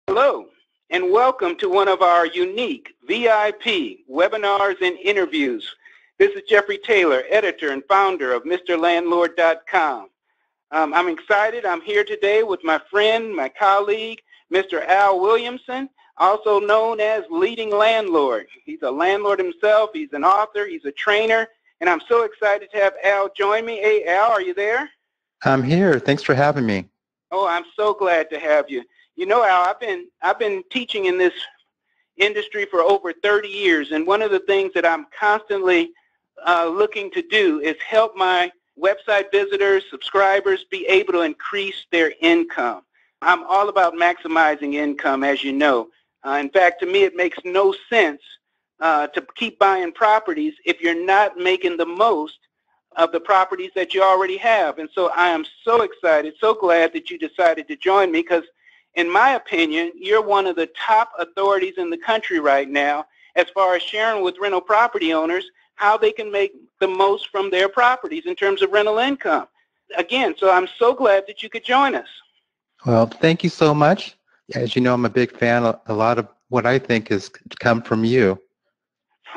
Hello, and welcome to one of our unique VIP webinars and interviews. This is Jeffrey Taylor, editor and founder of MrLandlord.com. I'm excited. I'm here today with my friend, my colleague, Mr. Al Williamson, also known as Leading Landlord. He's a landlord himself. He's an author. He's a trainer. And I'm so excited to have Al join me. Hey, Al, are you there? I'm here. Thanks for having me. Oh, I'm so glad to have you. You know, Al, I've been teaching in this industry for over 30 years, and one of the things that I'm constantly looking to do is help my website visitors, subscribers, be able to increase their income. I'm all about maximizing income, as you know. In fact, to me, it makes no sense to keep buying properties if you're not making the most of the properties that you already have. And so I am so excited, so glad that you decided to join me, because in my opinion, you're one of the top authorities in the country right now as far as sharing with rental property owners how they can make the most from their properties in terms of rental income. Again, so I'm so glad that you could join us. Well, thank you so much. As you know, I'm a big fan. A lot of what I think has come from you.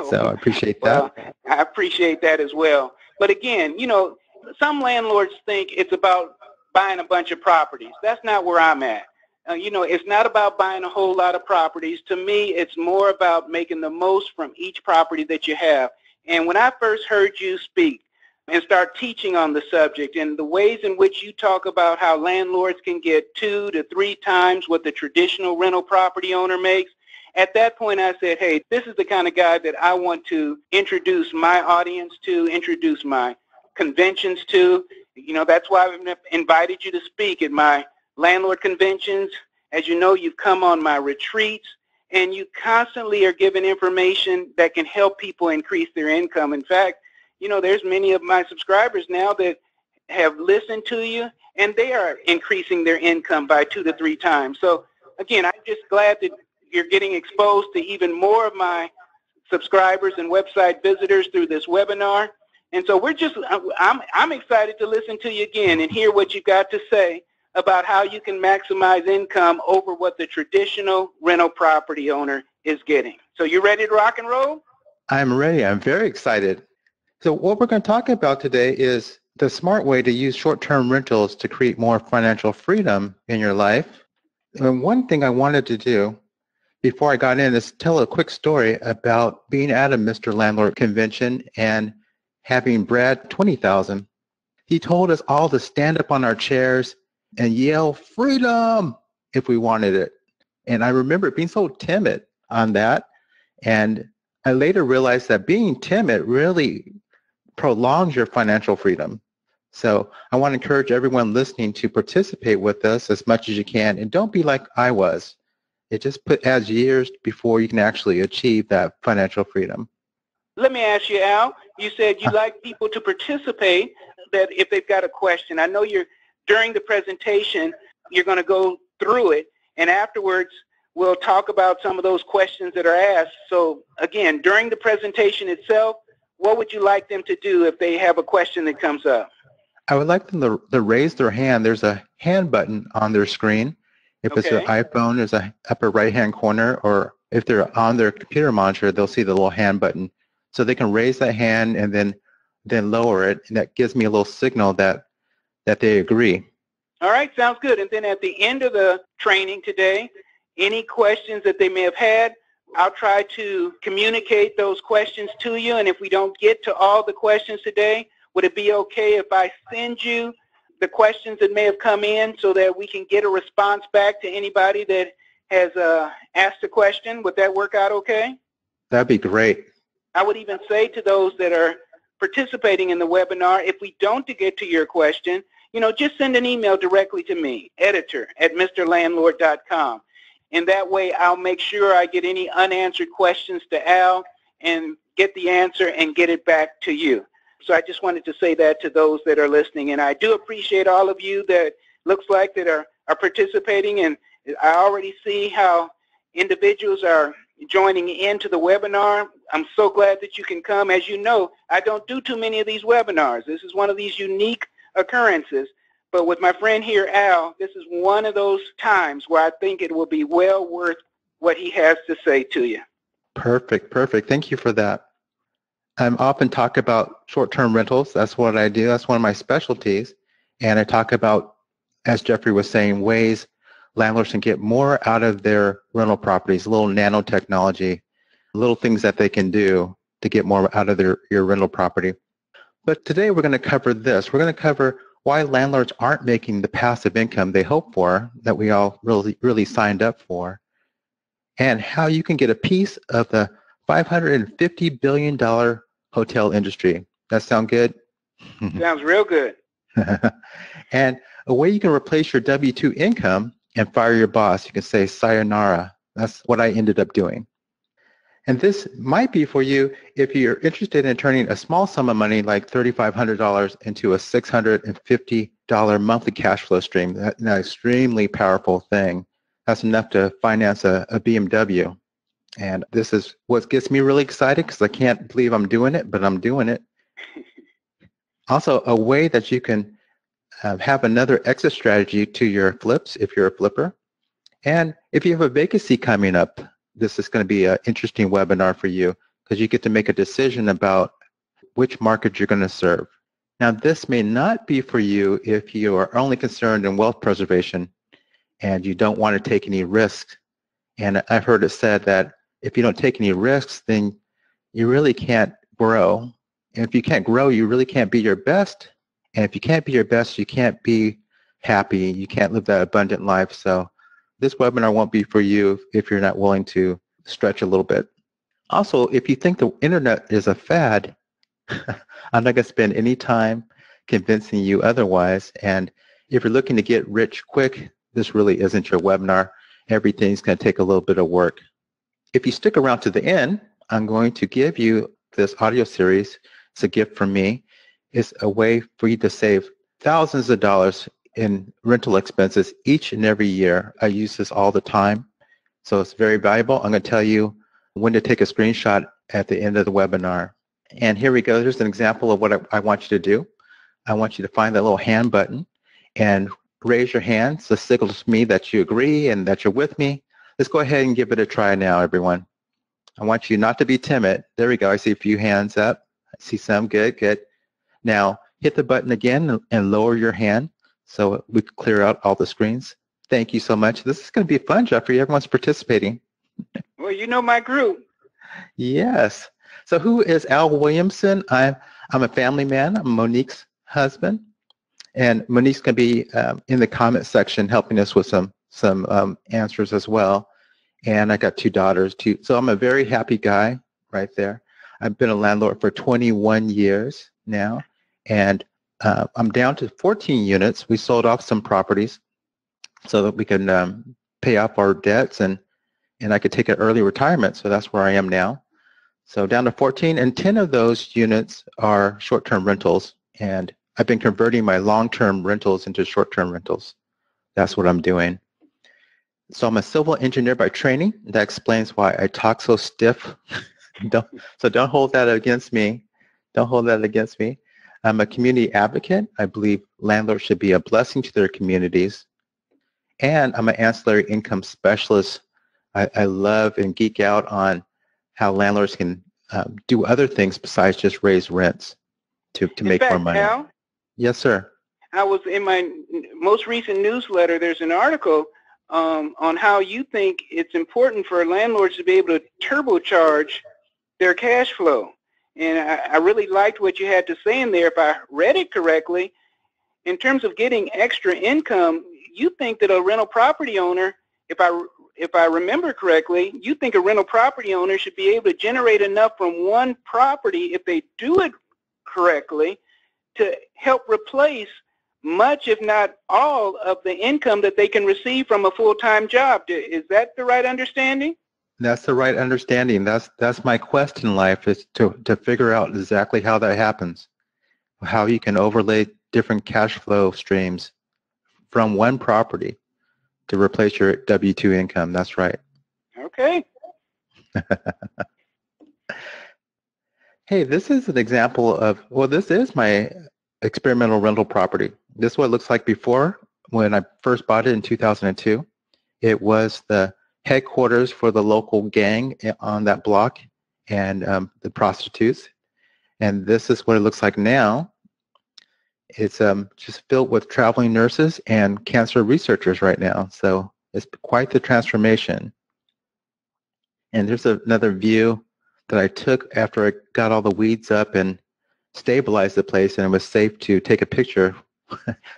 So I appreciate that. Well, I appreciate that as well. But again, you know, some landlords think it's about buying a bunch of properties. That's not where I'm at. You know, it's not about buying a whole lot of properties. To me, it's more about making the most from each property that you have. And when I first heard you speak and start teaching on the subject and the ways in which you talk about how landlords can get 2 to 3 times what the traditional rental property owner makes, at that point I said, hey, this is the kind of guy that I want to introduce my audience to, introduce my conventions to. You know, that's why I've invited you to speak at my landlord conventions. As you know, you've come on my retreats, and you constantly are giving information that can help people increase their income. In fact, you know, there's many of my subscribers now that have listened to you, and they are increasing their income by 2 to 3 times. So, again, I'm just glad that you're getting exposed to even more of my subscribers and website visitors through this webinar. And so I'm excited to listen to you again and hear what you've got to say about how you can maximize income over what the traditional rental property owner is getting. So you ready to rock and roll? I'm ready. I'm very excited. So what we're going to talk about today is the smart way to use short-term rentals to create more financial freedom in your life. And one thing I wanted to do before I got in is tell a quick story about being at a Mr. Landlord convention and having Brad 20,000. He told us all to stand up on our chairs and yell freedom if we wanted it. And I remember being so timid on that. And I later realized that being timid really prolongs your financial freedom. So I want to encourage everyone listening to participate with us as much as you can. And don't be like I was. It just adds years before you can actually achieve that financial freedom. Let me ask you, Al, you said you like people to participate, that if they've got a question. I know during the presentation, you're going to go through it, and afterwards we'll talk about some of those questions that are asked. So again, during the presentation itself, what would you like them to do if they have a question that comes up? I would like them to raise their hand. There's a hand button on their screen. If it's their iPhone, there's a upper right-hand corner, or if they're on their computer monitor, they'll see the little hand button. So they can raise that hand and then lower it, and that gives me a little signal that they agree. All right, sounds good. And then at the end of the training today, any questions that they may have had, I'll try to communicate those questions to you. And if we don't get to all the questions today, would it be okay if I send you the questions that may have come in so that we can get a response back to anybody that has asked a question? Would that work out okay? That'd be great. I would even say to those that are participating in the webinar, if we don't get to your question, you know, just send an email directly to me, editor@MrLandlord.com. And that way I'll make sure I get any unanswered questions to Al and get the answer and get it back to you. So I just wanted to say that to those that are listening. And I do appreciate all of you that looks like that are participating. And I already see how individuals are joining into the webinar. I'm so glad that you can come. As you know, I don't do too many of these webinars. This is one of these unique occurrences. But with my friend here, Al, this is one of those times where I think it will be well worth what he has to say to you. Perfect, perfect. Thank you for that. I often talk about short-term rentals. That's what I do. That's one of my specialties. And I talk about, as Jeffrey was saying, ways landlords can get more out of their rental properties, little nanotechnology, little things that they can do to get more out of your rental property. But today we're going to cover this. We're going to cover why landlords aren't making the passive income they hope for, that we all really signed up for, and how you can get a piece of the $550 billion hotel industry. That sound good? Sounds real good. And a way you can replace your W-2 income and fire your boss. You can say sayonara. That's what I ended up doing. And this might be for you if you're interested in turning a small sum of money like $3,500 into a $650 monthly cash flow stream. That's an extremely powerful thing. That's enough to finance a BMW. And this is what gets me really excited because I can't believe I'm doing it, but I'm doing it. Also, a way that you can have another exit strategy to your flips if you're a flipper. And if you have a vacancy coming up, this is going to be an interesting webinar for you because you get to make a decision about which market you're going to serve. Now, this may not be for you if you are only concerned in wealth preservation and you don't want to take any risks. And I've heard it said that if you don't take any risks, then you really can't grow. And if you can't grow, you really can't be your best. And if you can't be your best, you can't be happy. You can't live that abundant life. So this webinar won't be for you if you're not willing to stretch a little bit. Also, if you think the internet is a fad, I'm not going to spend any time convincing you otherwise. And if you're looking to get rich quick, this really isn't your webinar. Everything's going to take a little bit of work. If you stick around to the end, I'm going to give you this audio series. It's a gift from me. It's a way for you to save thousands of dollars in rental expenses each and every year. I use this all the time, so it's very valuable. I'm going to tell you when to take a screenshot at the end of the webinar. And here we go. Here's an example of what I want you to do. I want you to find that little hand button and raise your hand. So signal to me that you agree and that you're with me. Let's go ahead and give it a try now, everyone. I want you not to be timid. There we go. I see a few hands up. I see some. Good, good. Now, hit the button again and lower your hand so we can clear out all the screens. Thank you so much. This is going to be fun, Jeffrey. Everyone's participating. Well, you know my group. Yes. So who is Al Williamson? I'm a family man. I'm Monique's husband. And Monique's going to be in the comment section helping us with some answers as well. And I got 2 daughters too. So I'm a very happy guy right there. I've been a landlord for 21 years now. And I'm down to 14 units. We sold off some properties so that we can pay off our debts and I could take an early retirement. So that's where I am now. So down to 14, and 10 of those units are short-term rentals. And I've been converting my long-term rentals into short-term rentals. That's what I'm doing. So I'm a civil engineer by training. That explains why I talk so stiff. Don't hold that against me. Don't hold that against me. I'm a community advocate. I believe landlords should be a blessing to their communities. And I'm an ancillary income specialist. I love and geek out on how landlords can do other things besides just raise rents to make more money. Al, yes, sir. I was in my most recent newsletter, there's an article on how you think it's important for landlords to be able to turbocharge their cash flow. And I really liked what you had to say in there. If I read it correctly, in terms of getting extra income, you think that a rental property owner, if I remember correctly, you think a rental property owner should be able to generate enough from one property, if they do it correctly, to help replace much, if not all, of the income that they can receive from a full-time job. Is that the right understanding? That's the right understanding. That's my quest in life, is to figure out exactly how that happens, how you can overlay different cash flow streams from one property to replace your W-2 income. That's right. Okay. Hey, this is an example of, well, this is my experimental rental property. This is what it looks like before. When I first bought it in 2002, it was the headquarters for the local gang on that block and the prostitutes. And this is what it looks like now. It's just filled with traveling nurses and cancer researchers right now. So it's quite the transformation. And there's another view that I took after I got all the weeds up and stabilized the place, and it was safe to take a picture.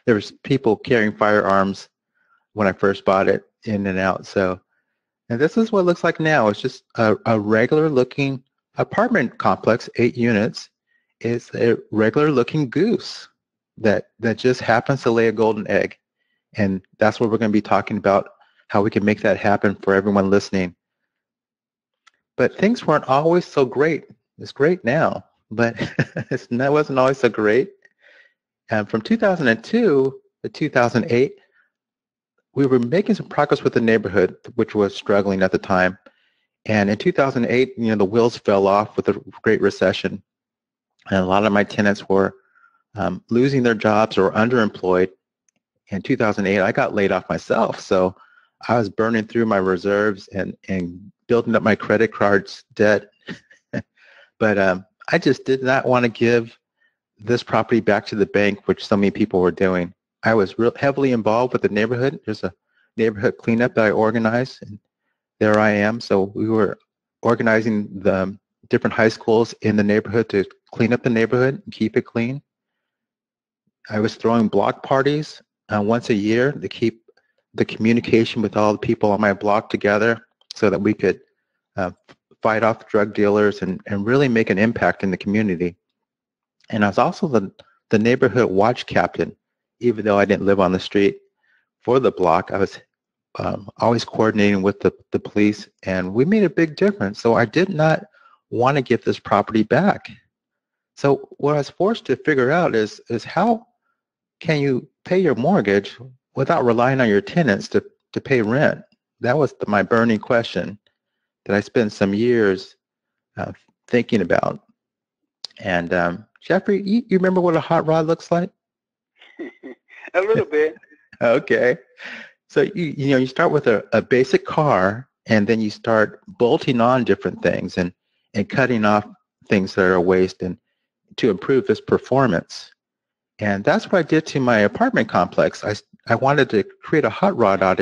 There was people carrying firearms when I first bought it in and out. So, and this is what it looks like now. It's just a regular looking apartment complex, 8 units. It's a regular looking goose that just happens to lay a golden egg. And that's what we're going to be talking about, how we can make that happen for everyone listening. But things weren't always so great. It's great now, but that wasn't always so great. And from 2002 to 2008, we were making some progress with the neighborhood, which was struggling at the time. And in 2008, the wheels fell off with the Great Recession. And a lot of my tenants were losing their jobs or underemployed. In 2008, I got laid off myself. So I was burning through my reserves and building up my credit cards debt. But I just did not want to give this property back to the bank, which so many people were doing. I was heavily involved with the neighborhood. There's a neighborhood cleanup that I organized, and there I am. So we were organizing the different high schools in the neighborhood to clean up the neighborhood and keep it clean. I was throwing block parties once a year to keep the communication with all the people on my block together so that we could fight off drug dealers and really make an impact in the community. And I was also the neighborhood watch captain. Even though I didn't live on the street for the block, I was always coordinating with the police, and we made a big difference. So I did not want to give this property back. So what I was forced to figure out is how can you pay your mortgage without relying on your tenants to pay rent? That was my burning question that I spent some years thinking about. And Jeffrey, you remember what a hot rod looks like? A little bit. Okay. So you start with a basic car, and then you start bolting on different things and cutting off things that are a waste and to improve its performance. And that's what I did to my apartment complex. I wanted to create a hot rod out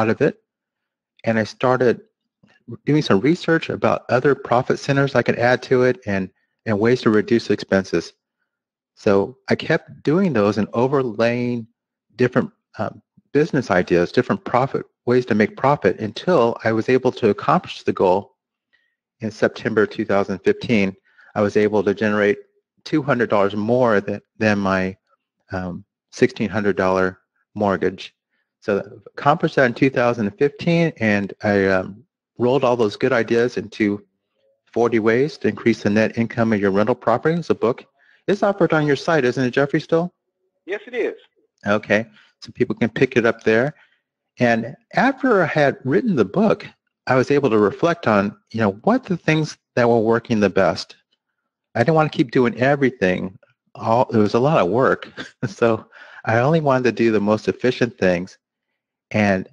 of it, and I started doing some research about other profit centers I could add to it and ways to reduce expenses. So I kept doing those and overlaying different business ideas, different ways to make profit until I was able to accomplish the goal. In September 2015, I was able to generate $200 more than my $1,600 mortgage. So accomplished that in 2015, and I rolled all those good ideas into 40 ways to increase the net income of your rental property. It's a book. It's offered on your site, isn't it, Jeffrey, still? Yes, it is. Okay, so people can pick it up there. And after I had written the book, I was able to reflect on, what the things that were working the best. I didn't want to keep doing everything. It was a lot of work. So I only wanted to do the most efficient things. And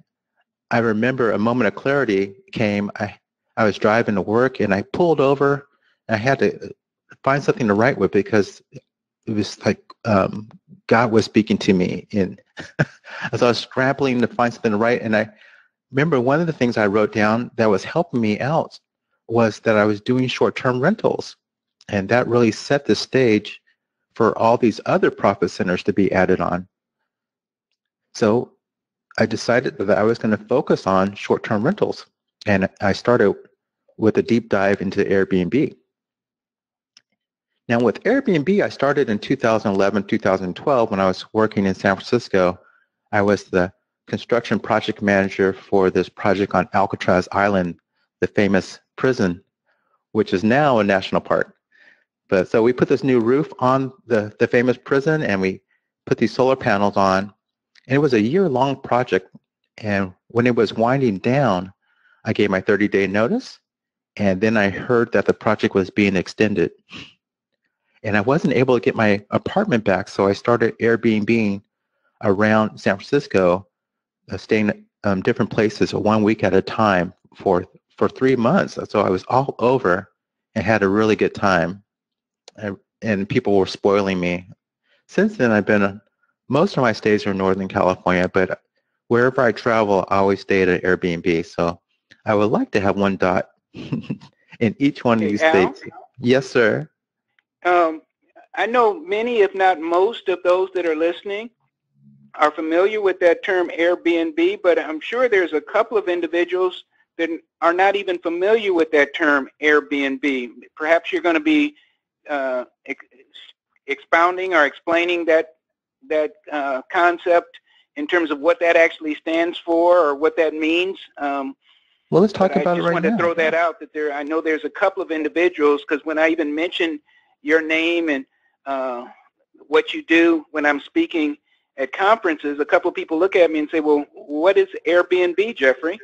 I remember a moment of clarity came. I was driving to work, and I pulled over. And I had to find something to write with because it was like God was speaking to me. As I was scrambling to find something to write, and I remember one of the things I wrote down that was helping me out was that I was doing short-term rentals. And that really set the stage for all these other profit centers to be added on. So I decided that I was going to focus on short-term rentals. And I started with a deep dive into Airbnb. Now with Airbnb, I started in 2011, 2012 when I was working in San Francisco. I was the construction project manager for this project on Alcatraz Island, the famous prison, which is now a national park. But so we put this new roof on the famous prison, and we put these solar panels on. And it was a year-long project. And when it was winding down, I gave my 30-day notice. And then I heard that the project was being extended. And I wasn't able to get my apartment back, so I started Airbnb around San Francisco, staying different places 1 week at a time for 3 months. So I was all over and had a really good time. And people were spoiling me. Since then, most of my stays are in Northern California, but wherever I travel, I always stay at an Airbnb. So I would like to have one dot in each one of these Al, states. Yes, sir. I know many, if not most, of those that are listening are familiar with that term Airbnb, but I'm sure there's a couple of individuals that are not even familiar with that term Airbnb. Perhaps you're going to be expounding or explaining that concept in terms of what that actually stands for or what that means. Well, let's talk about it right now. I just wanted to throw that out, that I know there's a couple of individuals, because when I even mention your name and what you do when I'm speaking at conferences, a couple of people look at me and say, well, what is Airbnb, Jeffrey?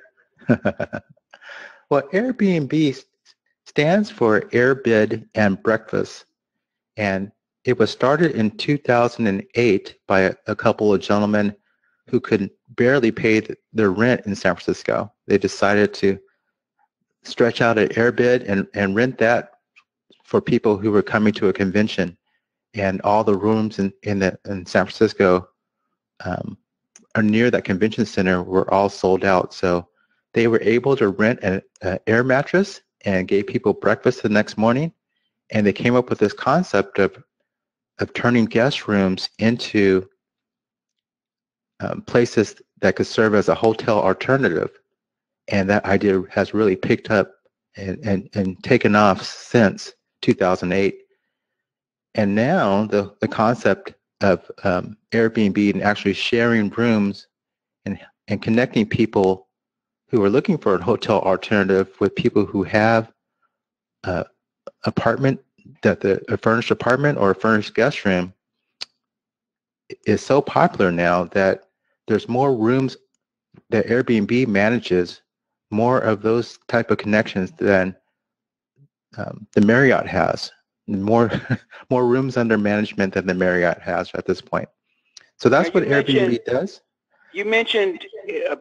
Well, Airbnb stands for Air, Bed, and Breakfast. And it was started in 2008 by a couple of gentlemen who could barely pay their rent in San Francisco. They decided to stretch out an airbed and rent that for people who were coming to a convention. And all the rooms in San Francisco are near that convention center were all sold out. So they were able to rent an air mattress and gave people breakfast the next morning. And they came up with this concept of turning guest rooms into places that could serve as a hotel alternative. And that idea has really picked up and taken off since 2008. And now the concept of Airbnb and actually sharing rooms and connecting people who are looking for a hotel alternative with people who have a furnished apartment or a furnished guest room is so popular now that there's more rooms that Airbnb manages, more of those type of connections than the Marriott has. More rooms under management than the Marriott has at this point. So that's what Airbnb does. You mentioned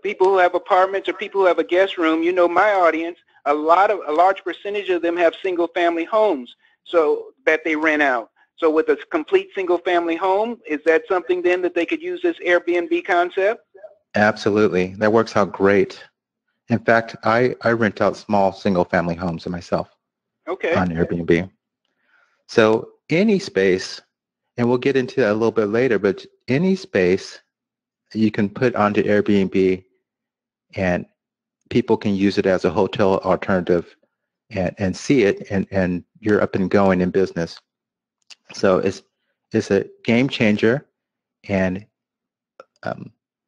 people who have apartments or people who have a guest room. You know, my audience, a large percentage of them have single-family homes, so that they rent out. So with a complete single-family home, is that something then that they could use this Airbnb concept? Absolutely, that works out great. In fact, I rent out small single-family homes myself. Okay. On Airbnb. So any space, and we'll get into that a little bit later, but any space you can put onto Airbnb and people can use it as a hotel alternative and see it, and you're up and going in business. So it's a game changer, and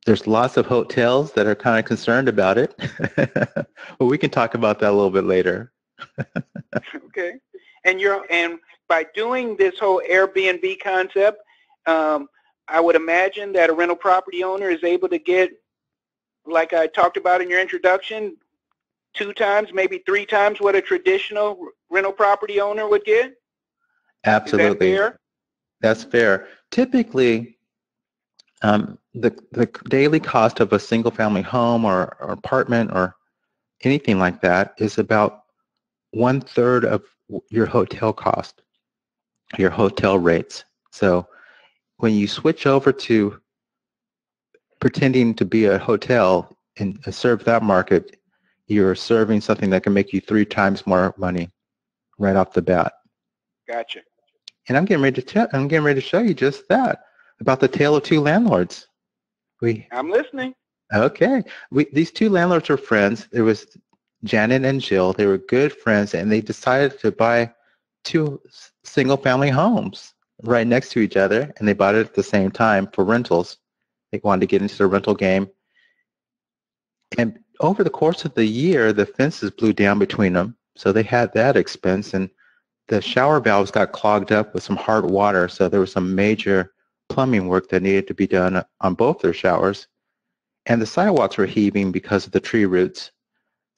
there's lots of hotels that are kind of concerned about it, but we can talk about that a little bit later. Okay. And by doing this whole Airbnb concept, I would imagine that a rental property owner is able to get, like I talked about in your introduction, 2 times, maybe 3 times what a traditional rental property owner would get? Absolutely. Is that fair? That's fair. Typically, the daily cost of a single-family home or apartment or anything like that is about 1/3 of your hotel cost, your hotel rates. So when you switch over to pretending to be a hotel and serve that market, you're serving something that can make you 3 times more money right off the bat. Gotcha. And I'm getting ready to show you just that about the tale of 2 landlords. I'm listening. Okay. These 2 landlords were friends. There was Janet and Jill. They were good friends, and they decided to buy 2 single-family homes right next to each other, and they bought it at the same time for rentals. They wanted to get into the rental game. And over the course of the year, the fences blew down between them, so they had that expense, and the shower valves got clogged up with some hard water, so there was some major plumbing work that needed to be done on both their showers. And the sidewalks were heaving because of the tree roots.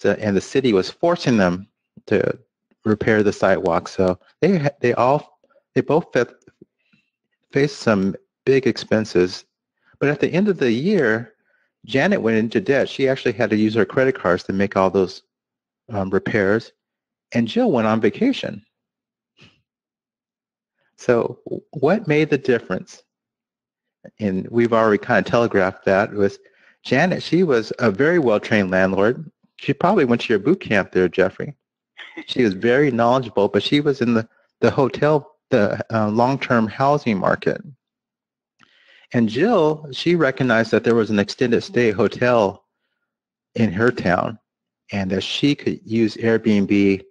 And the city was forcing them to repair the sidewalks. So they both faced some big expenses, But at the end of the year, Janet went into debt. She actually had to use her credit cards to make all those repairs, and Jill went on vacation. So what made the difference? And we've already kind of telegraphed that was Janet. She was a very well-trained landlord. She probably went to your boot camp there, Jeffrey. She was very knowledgeable, but she was in the hotel, the long-term housing market. And Jill, she recognized that there was an extended stay hotel in her town and that she could use Airbnb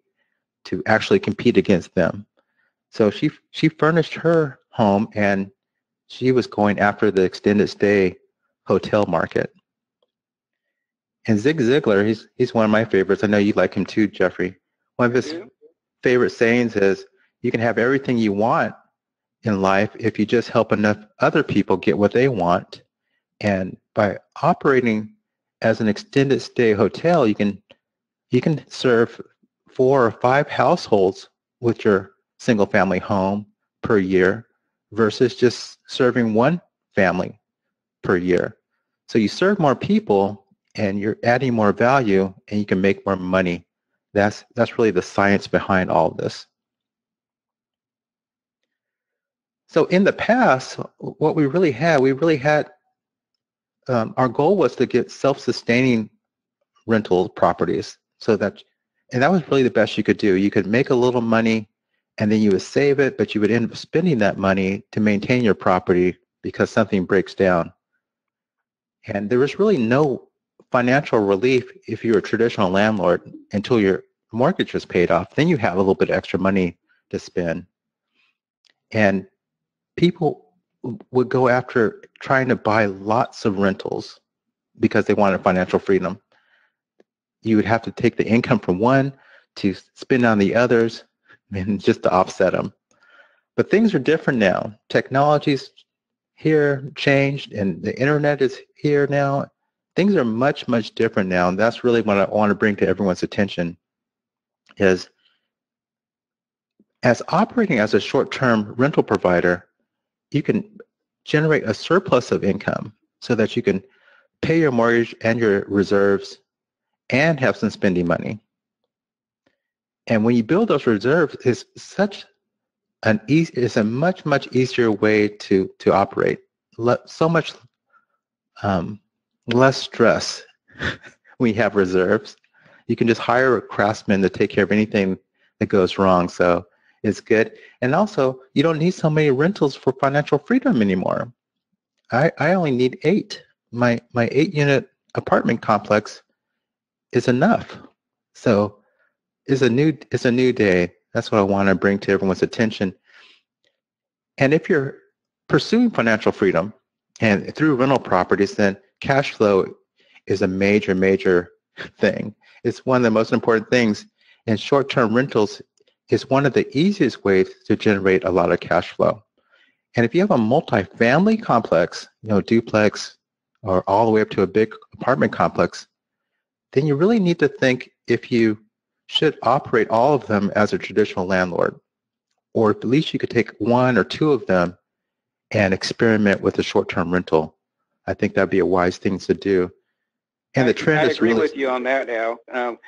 to actually compete against them. So she furnished her home and she was going after the extended stay hotel market. And Zig Ziglar, he's one of my favorites. I know you like him too, Jeffrey. One of his favorite sayings is, you can have everything you want in life if you just help enough other people get what they want. And by operating as an extended stay hotel, you can serve 4 or 5 households with your single family home per year versus just serving one family per year. So you serve more people and you're adding more value and you can make more money. That's really the science behind all of this. So in the past, what we really had our goal was to get self-sustaining rental properties, and that was really the best you could do. You could make a little money and then you would save it, but you would end up spending that money to maintain your property because something breaks down. And there was really no financial relief if you're a traditional landlord until your mortgage was paid off. Then you have a little bit of extra money to spend. And people would go after trying to buy lots of rentals because they wanted financial freedom. You would have to take the income from one to spend on the others and just to offset them. But things are different now. Technology's here, changed, and the internet is here now. Things are much, much different now, and that's really what I want to bring to everyone's attention is as operating as a short-term rental provider, you can generate a surplus of income so that you can pay your mortgage and your reserves and have some spending money. And when you build those reserves, it's a much, much easier way to operate. So much less stress when you have reserves. You can just hire a craftsman to take care of anything that goes wrong. So it's good. And also, you don't need so many rentals for financial freedom anymore. I only need 8. My 8-unit apartment complex is enough. So it's a new day. That's what I want to bring to everyone's attention. And if you're pursuing financial freedom and through rental properties, then cash flow is a major, major thing. It's one of the most important things. And short-term rentals is one of the easiest ways to generate a lot of cash flow. And if you have a multi-family complex, duplex, or all the way up to a big apartment complex, then you really need to think if you should operate all of them as a traditional landlord, or at least you could take 1 or 2 of them and experiment with a short-term rental. I think that'd be a wise thing to do. And the trend I is agree really with you on that, Al.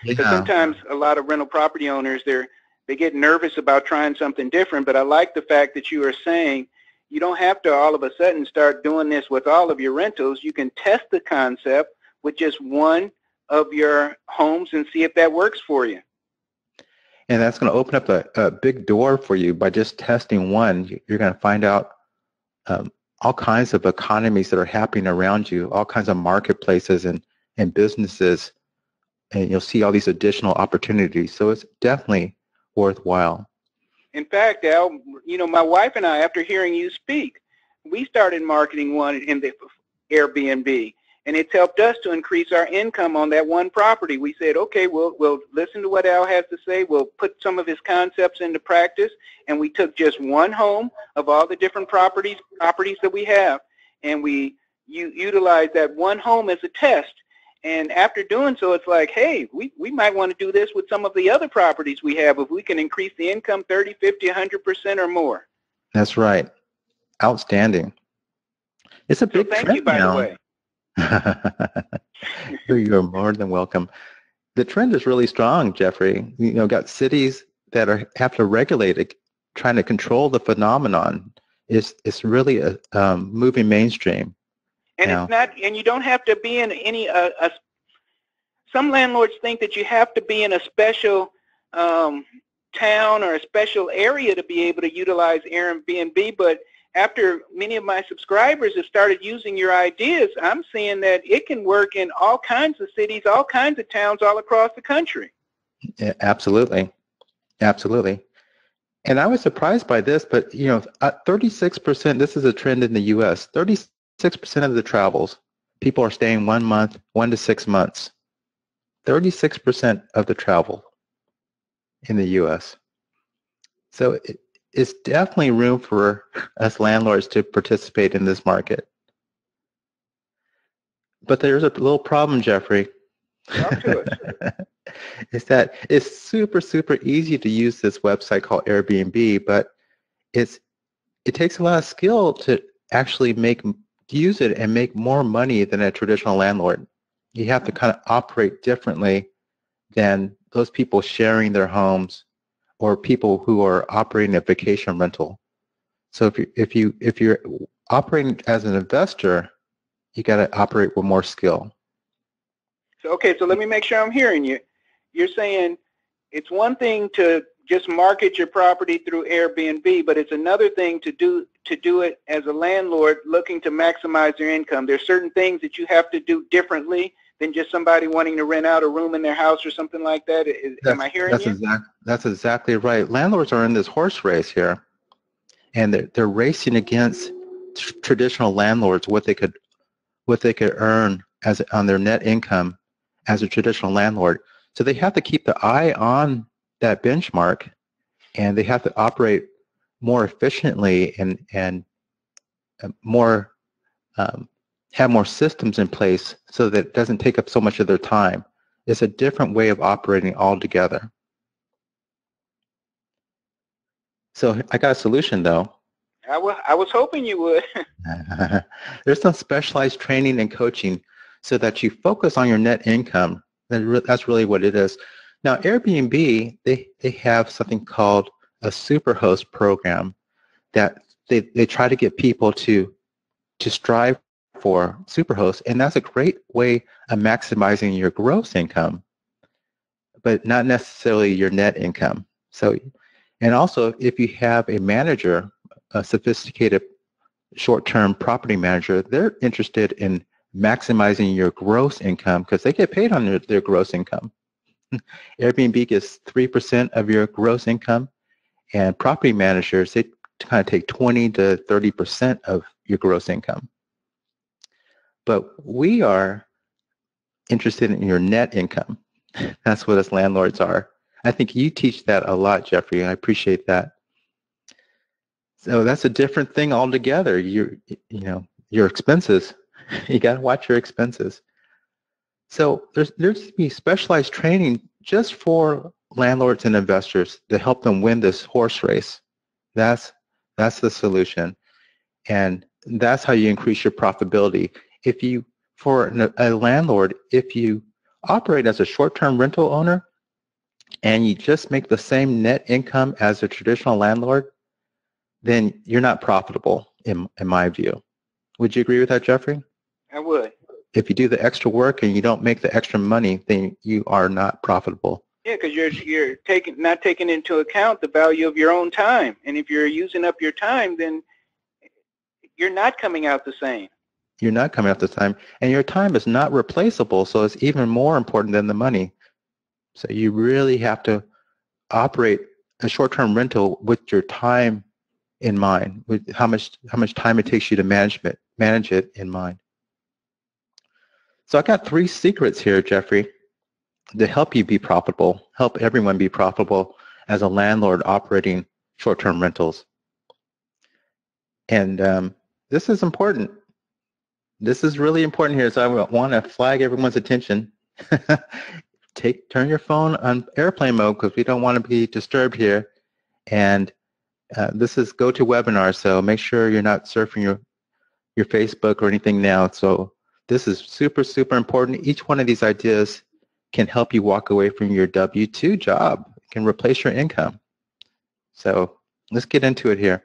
Because sometimes a lot of rental property owners, they get nervous about trying something different. But I like the fact that you are saying you don't have to all of a sudden start doing this with all of your rentals. You can test the concept with just one of your homes and see if that works for you. And that's going to open up a big door for you by just testing one. You're going to find out all kinds of economies that are happening around you, all kinds of marketplaces and businesses, and you'll see all these additional opportunities. So it's definitely worthwhile. In fact, Al, my wife and I, after hearing you speak, we started marketing one in the Airbnb. And it's helped us to increase our income on that one property. We said, okay, we'll listen to what Al has to say. We'll put some of his concepts into practice. And we took just one home of all the different properties that we have, and we utilized that one home as a test. And after doing so, it's like, hey, we might want to do this with some of the other properties we have if we can increase the income 30, 50, 100% or more. That's right. Outstanding. It's a So big thank you, trend by the now. way. You're more than welcome. The trend is really strong, Jeffrey. Got cities that have to regulate it, trying to control the phenomenon. It's really moving mainstream And it's now. not, and you don't have to be in any, some landlords think that you have to be in a special town or a special area to be able to utilize Airbnb, but after many of my subscribers have started using your ideas, I'm seeing that it can work in all kinds of cities, all kinds of towns all across the country. Yeah, absolutely. Absolutely. And I was surprised by this, but 36%, this is a trend in the US, 36% of the travels, people are staying 1 month, 1 to 6 months. 36% of the travel in the US. So it's definitely room for us landlords to participate in this market. But there's a little problem, Jeffrey. Talk to us. Is that it's super, super easy to use this website called Airbnb, but it takes a lot of skill to actually use it and make more money than a traditional landlord. You have to kind of operate differently than those people sharing their homes or people who are operating a vacation rental. So if you're operating as an investor, you got to operate with more skill. So, okay, so let me make sure I'm hearing you. You're saying it's one thing to just market your property through Airbnb, but it's another thing to do it as a landlord looking to maximize their income. There's certain things that you have to do differently than just somebody wanting to rent out a room in their house or something like that. Am I hearing you? That's exactly right. Landlords are in this horse race here, and they're racing against traditional landlords, what they could earn on their net income as a traditional landlord. So they have to keep the eye on that benchmark, and they have to operate more efficiently and more have more systems in place so that it doesn't take up so much of their time. It's a different way of operating altogether. So I got a solution, though. I was hoping you would. There's some specialized training and coaching so that you focus on your net income. That's really what it is. Now, Airbnb, they have something called a superhost program that they try to get people to strive for superhost, and that's a great way of maximizing your gross income, but not necessarily your net income. So, and also if you have a manager, a sophisticated short-term property manager, they're interested in maximizing your gross income because they get paid on their gross income. Airbnb gets 3% of your gross income, and property managers, they kind of take 20 to 30% of your gross income. But we are interested in your net income. That's what us landlords are. I think you teach that a lot, Jeffrey. I appreciate that. So that's a different thing altogether. Your expenses. You got to watch your expenses. So there's to be specialized training just for landlords and investors to help them win this horse race. That's the solution, and that's how you increase your profitability. For a landlord, if you operate as a short-term rental owner and you just make the same net income as a traditional landlord, then you're not profitable in my view. Would you agree with that, Jeffrey? I would. If you do the extra work and you don't make the extra money, then you are not profitable. Yeah, because you're not taking into account the value of your own time, and if you're using up your time, then you're not coming out the same. You're not coming out the time, and your time is not replaceable, so it's even more important than the money. So you really have to operate a short-term rental with your time in mind, with how much time it takes you to manage it in mind. So I got 3 secrets here, Jeffrey, to help you be profitable, help everyone be profitable as a landlord operating short-term rentals. And this is important. This is really important here, so I want to flag everyone's attention. Turn your phone on airplane mode because we don't want to be disturbed here. And this is GoToWebinar, so make sure you're not surfing your Facebook or anything now. So this is super, super important. Each one of these ideas can help you walk away from your W-2 job. It can replace your income. So let's get into it here.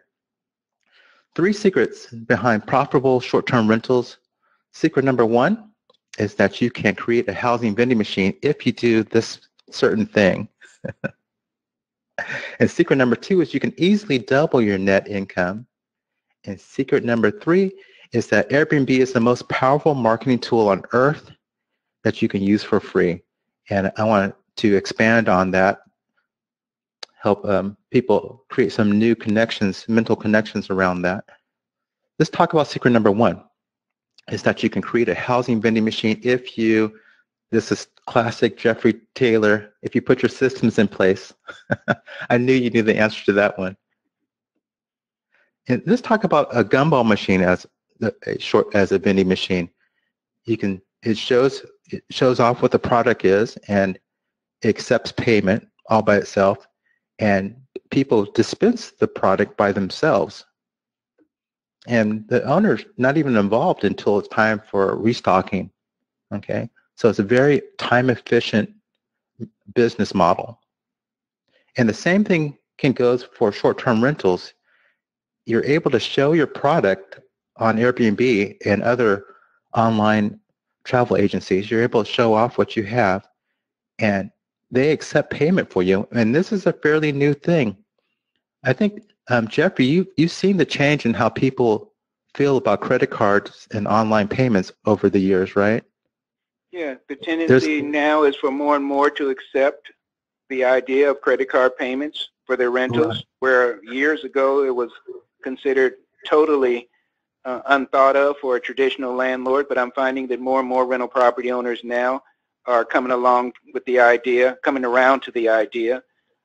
3 secrets behind profitable short-term rentals. Secret number 1 is that you can create a housing vending machine if you do this certain thing. And secret number 2 is you can easily double your net income. And secret number 3 is that Airbnb is the most powerful marketing tool on earth that you can use for free. And I want to expand on that, help people create some new connections, mental connections around that. Let's talk about secret number 1, is that you can create a housing vending machine if you, this is classic Jeffrey Taylor, if you put your systems in place. I knew you knew the answer to that one. And let's talk about a gumball machine as a vending machine. It shows off what the product is, and it accepts payment all by itself, and people dispense the product by themselves. And the owner's not even involved until it's time for restocking. Okay, so it's a very time-efficient business model. And the same thing can go for short-term rentals. You're able to show your product on Airbnb and other online travel agencies. You're able to show off what you have, and they accept payment for you. And this is a fairly new thing. I think, Jeffrey, you've seen the change in how people feel about credit cards and online payments over the years, right? Yeah, the tendency now is for more and more to accept the idea of credit card payments for their rentals, right, where years ago it was considered totally unthought of for a traditional landlord. But I'm finding that more and more rental property owners now are coming around to the idea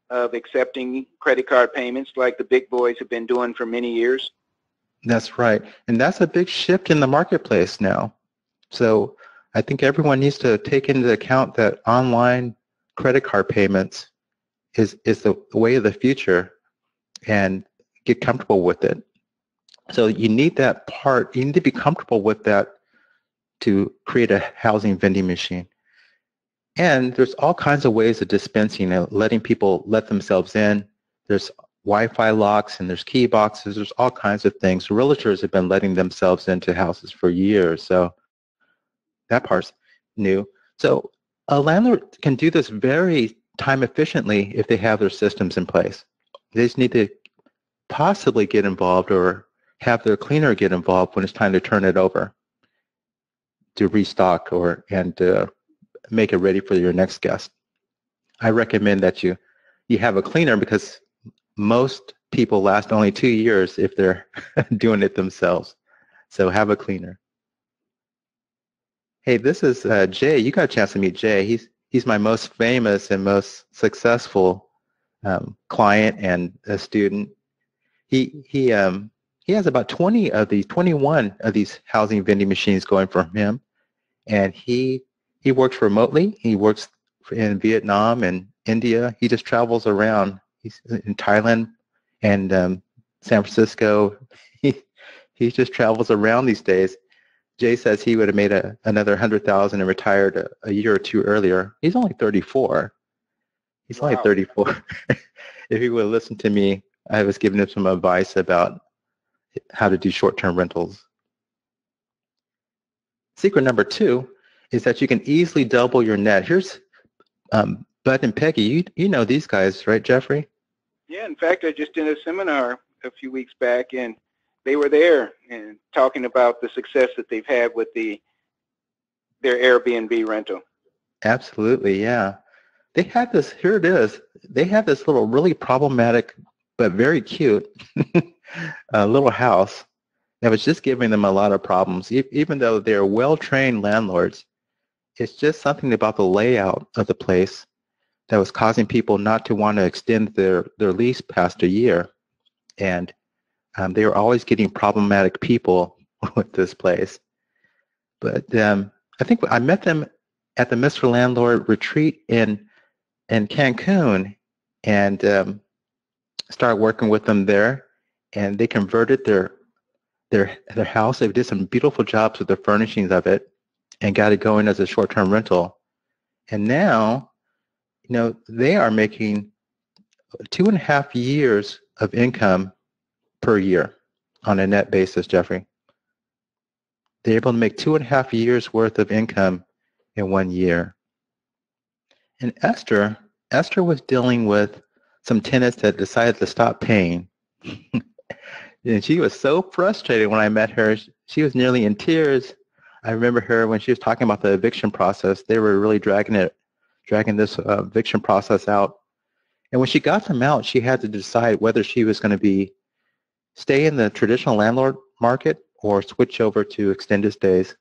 of accepting credit card payments like the big boys have been doing for many years. That's right. And that's a big shift in the marketplace now. So I think everyone needs to take into account that online credit card payments is the way of the future, and get comfortable with it. So you need that part. You need to be comfortable with that to create a housing vending machine. And there's all kinds of ways of dispensing and letting people let themselves in. There's Wi-Fi locks and there's key boxes. There's all kinds of things. Realtors have been letting themselves into houses for years. So that part's new. So a landlord can do this very time efficiently if they have their systems in place. They just need to possibly get involved or have their cleaner get involved when it's time to turn it over to restock and make it ready for your next guest. I recommend that you have a cleaner, because most people last only 2 years if they're doing it themselves. So have a cleaner. Hey, this is Jay. You got a chance to meet Jay. He's my most famous and most successful client and a student. He has about 21 of these housing vending machines going for him, and he works remotely. He works in Vietnam and India. He just travels around. He's in Thailand and San Francisco. He just travels around these days. Jay says he would have made another 100,000 and retired a year or two earlier. He's only 34. He's Wow. only 34. If he would have listened to me, I was giving him some advice about how to do short-term rentals. Secret number 2 is that you can easily double your net. Here's Bud and Peggy. You know these guys, right, Jeffrey? Yeah, in fact, I just did a seminar a few weeks back, and they were there and talking about the success that they've had with their Airbnb rental. Absolutely, yeah. They had this, here it is, they had this little really problematic but very cute little house that was just giving them a lot of problems. Even though they're well-trained landlords, it's just something about the layout of the place that was causing people not to want to extend their lease past a year. And they were always getting problematic people with this place. But I think I met them at the Mr. Landlord retreat in Cancun, and started working with them there. And they converted their their house. They did some beautiful jobs with the furnishings of it and got it going as a short-term rental. And now, they are making 2.5 years of income per year on a net basis, Jeffrey. They're able to make 2.5 years worth of income in 1 year. And Esther was dealing with some tenants that decided to stop paying. And she was so frustrated when I met her. She was nearly in tears. I remember her when she was talking about the eviction process. They were really dragging this eviction process out. And when she got them out, she had to decide whether she was going to stay in the traditional landlord market or switch over to extended stays.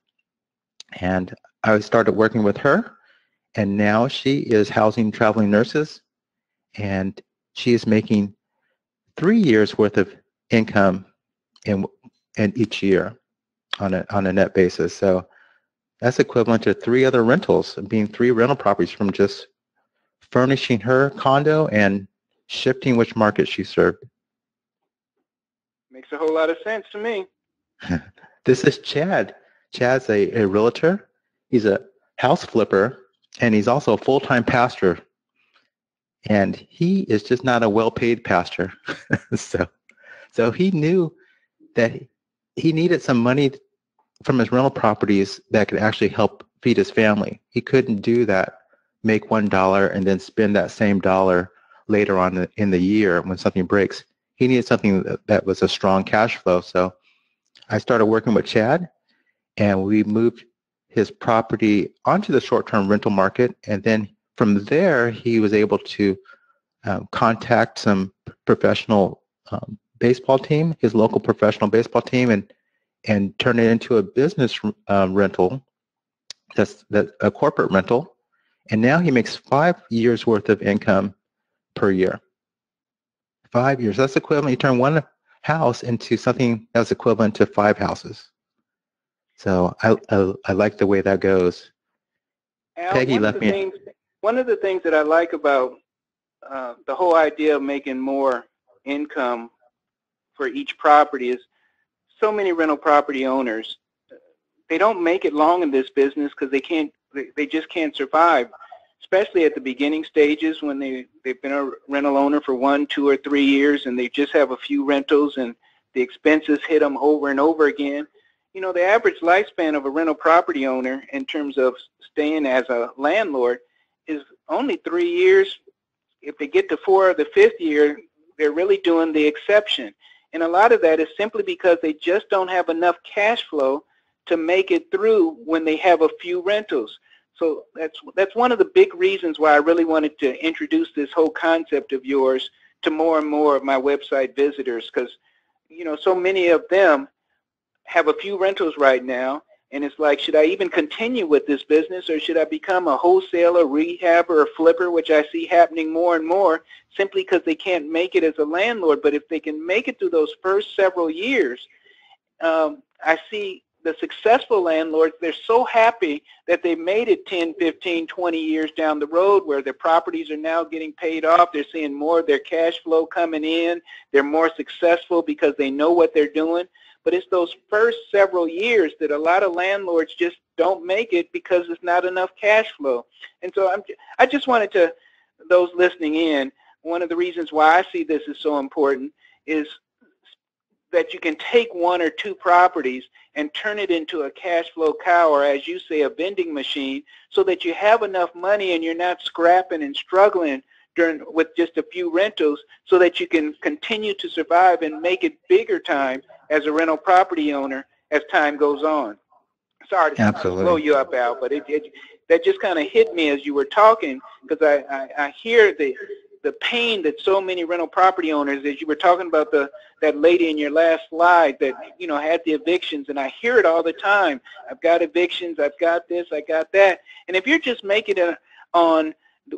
And I started working with her, and now she is housing traveling nurses, and she is making 3 years worth of income in each year on a net basis. So that's equivalent to 3 other rentals, being 3 rental properties from just furnishing her condo and shifting which market she served. Makes a whole lot of sense to me. This is Chad. Chad's a realtor. He's a house flipper, and he's also a full-time pastor. And he is just not a well-paid pastor. So he knew that he needed some money from his rental properties that could actually help feed his family. He couldn't do that, make $1 and then spend that same dollar later on in the year when something breaks. He needed something that was a strong cash flow. So I started working with Chad, and we moved his property onto the short-term rental market. And then from there, he was able to contact some professional baseball team, his local professional baseball team, and turn it into a business rental, that's a corporate rental. And now he makes 5 years worth of income per year. 5 years. That's equivalent. You turn one house into something that's equivalent to 5 houses. So I like the way that goes. Al, Peggy left me. One of the things that I like about the whole idea of making more income for each property is so many rental property owners, they don't make it long in this business because they just can't survive, especially at the beginning stages when they've been a rental owner for 1, 2, or 3 years, and they just have a few rentals and the expenses hit them over and over again. The average lifespan of a rental property owner in terms of staying as a landlord is only 3 years. If they get to 4 or the 5th year, they're really doing the exception. And a lot of that is simply because they just don't have enough cash flow to make it through when they have a few rentals. So that's one of the big reasons why I really wanted to introduce this whole concept of yours to more and more of my website visitors, because so many of them have a few rentals right now, and it's like, should I even continue with this business, or should I become a wholesaler, rehabber, or flipper, which I see happening more and more, simply because they can't make it as a landlord. But if they can make it through those first several years, I see the successful landlords, they're so happy that they made it 10, 15, 20 years down the road, where their properties are now getting paid off. They're seeing more of their cash flow coming in. They're more successful because they know what they're doing. But it's those first several years that a lot of landlords just don't make it because there's not enough cash flow. And so I just wanted to, those listening in, one of the reasons why I see this as so important is that you can take 1 or 2 properties and turn it into a cash flow cow, or as you say, a vending machine, so that you have enough money and you're not scrapping and struggling with just a few rentals, so that you can continue to survive and make it bigger time as a rental property owner as time goes on. Sorry to blow you up, Al, but that just kind of hit me as you were talking, because I hear the pain that so many rental property owners, as you were talking about that lady in your last slide that had the evictions, and I hear it all the time. I've got evictions, I've got this, I got that. And if you're just making it on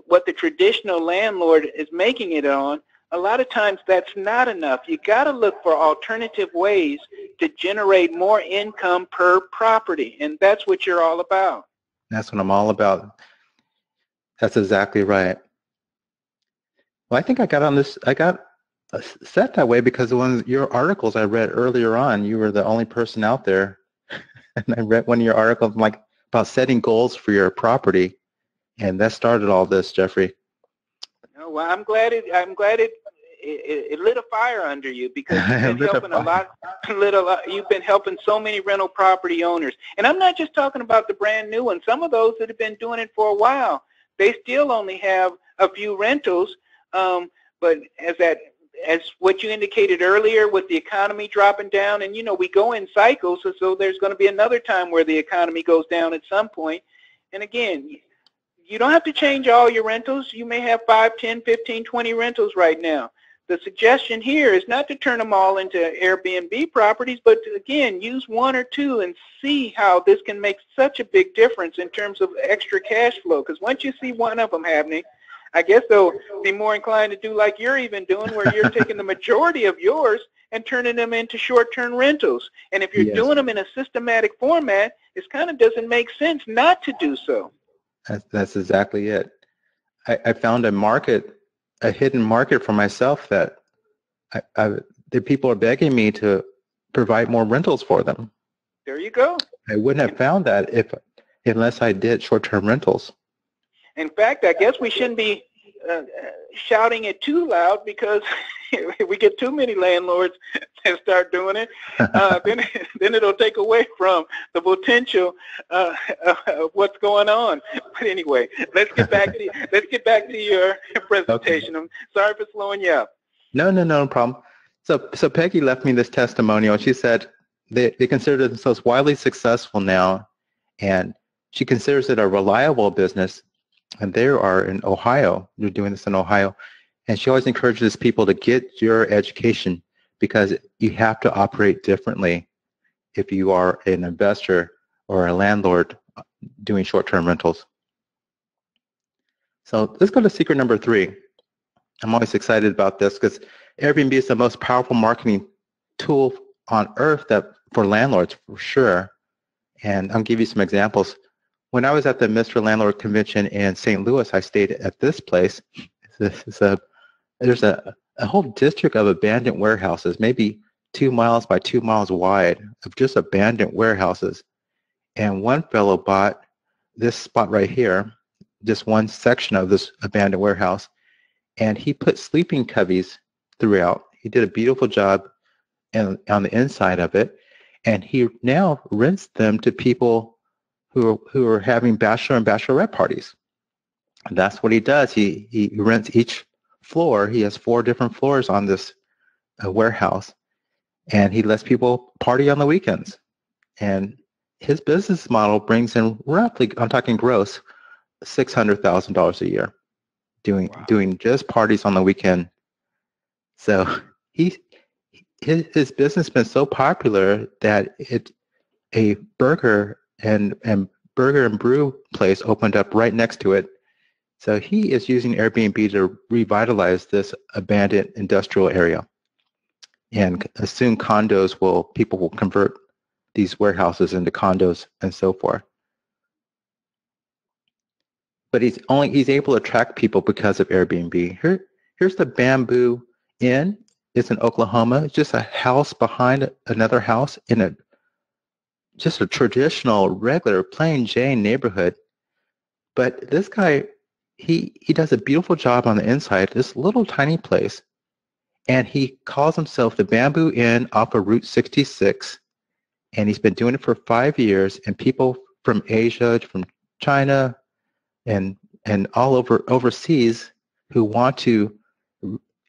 what the traditional landlord is making it on, a lot of times that's not enough. You got to look for alternative ways to generate more income per property, and that's what you're all about. That's what I'm all about. That's exactly right. Well, I think I got set that way because one of your articles I read earlier on, you were the only person out there, and I read one of your articles like about setting goals for your property, and that started all this, Jeffrey. Oh, well, I'm glad it lit a fire under you, because you've been helping a lot. You've been helping so many rental property owners, and I'm not just talking about the brand new ones. Some of those that have been doing it for a while, they still only have a few rentals. But as what you indicated earlier, with the economy dropping down, and we go in cycles, so there's going to be another time where the economy goes down at some point. And again, you don't have to change all your rentals. You may have 5, 10, 15, 20 rentals right now. The suggestion here is not to turn them all into Airbnb properties, but to, again, use 1 or 2 and see how this can make such a big difference in terms of extra cash flow. Because once you see one of them happening, I guess they'll be more inclined to do like you're even doing, where you're taking the majority of yours and turning them into short-term rentals. And if you're doing them in a systematic format, it kind of doesn't make sense not to do so. That's exactly it. I found a hidden market for myself that the people are begging me to provide more rentals for them. There you go. I wouldn't have found that unless I did short-term rentals. In fact, I guess we shouldn't be shouting it too loud, because if we get too many landlords that start doing it, then it'll take away from the potential of what's going on. But anyway, let's get back to your presentation. Okay. I'm sorry for slowing you up. No problem. So Peggy left me this testimonial. She said they consider themselves widely successful now, and she considers it a reliable business. And they are in Ohio. They're doing this in Ohio. And she always encourages people to get your education, because you have to operate differently if you are an investor or a landlord doing short-term rentals. So let's go to secret number 3. I'm always excited about this because Airbnb is the most powerful marketing tool on earth for landlords, for sure. And I'll give you some examples. When I was at the Mr. Landlord convention in St. Louis, I stayed at this place. There's a whole district of abandoned warehouses, maybe 2 miles by 2 miles wide, of just abandoned warehouses. And one fellow bought this spot right here, just one section of this abandoned warehouse, and he put sleeping cubbies throughout. He did a beautiful job on the inside of it, and he now rents them to people who are having bachelor and bachelorette parties. And that's what he does. He rents each floor. He has 4 different floors on this warehouse, and he lets people party on the weekends. And his business model brings in roughly, I'm talking gross, $600,000 a year, doing just parties on the weekend. So his business has been so popular that a burger and brew place opened up right next to it. So he is using Airbnb to revitalize this abandoned industrial area. And soon people will convert these warehouses into condos and so forth. But he's able to attract people because of Airbnb. Here's the Bamboo Inn. It's in Oklahoma. It's just a house behind another house in just a traditional, regular, plain Jane neighborhood. But this guy, he does a beautiful job on the inside, this little tiny place. And he calls himself the Bamboo Inn off of Route 66. And he's been doing it for 5 years. And people from Asia, from China, and all overseas who want to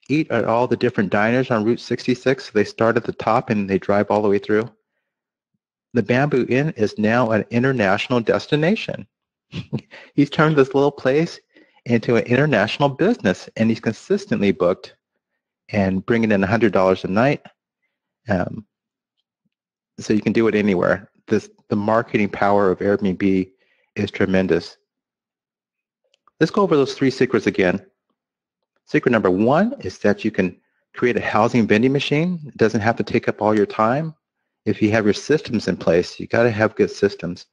eat at all the different diners on Route 66, they start at the top and they drive all the way through. The Bamboo Inn is now an international destination. He's turned this little place into an international business, and he's consistently booked and bringing in $100 a night. So you can do it anywhere. The marketing power of Airbnb is tremendous. Let's go over those 3 secrets again. Secret number 1 is that you can create a housing vending machine. It doesn't have to take up all your time. If you have your systems in place, you got to have good systems.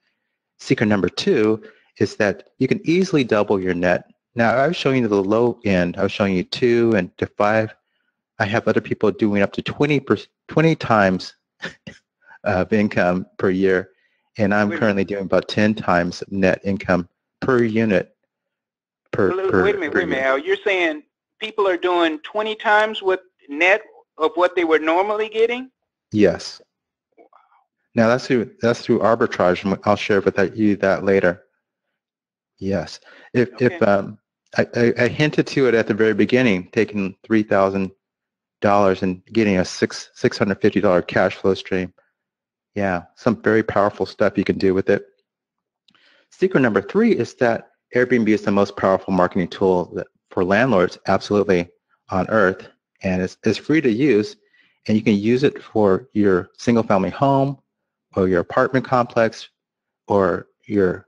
Secret number 2 is that you can easily double your net. Now, I was showing you the low end. I was showing you 2 and to 5 I have other people doing up to 20 times of income per year, and I'm currently doing about 10 times net income per unit Wait a minute, year. Al. You're saying people are doing 20 times what net of what they were normally getting? Yes. Now that's through arbitrage, and I'll share with you that later. Yes. If I hinted to it at the very beginning, taking $3,000 and getting a $650 cash flow stream. Yeah, some very powerful stuff you can do with it. Secret number 3 is that Airbnb is the most powerful marketing tool for landlords, absolutely, on earth, and it's free to use, and you can use it for your single-family home, or your apartment complex, or your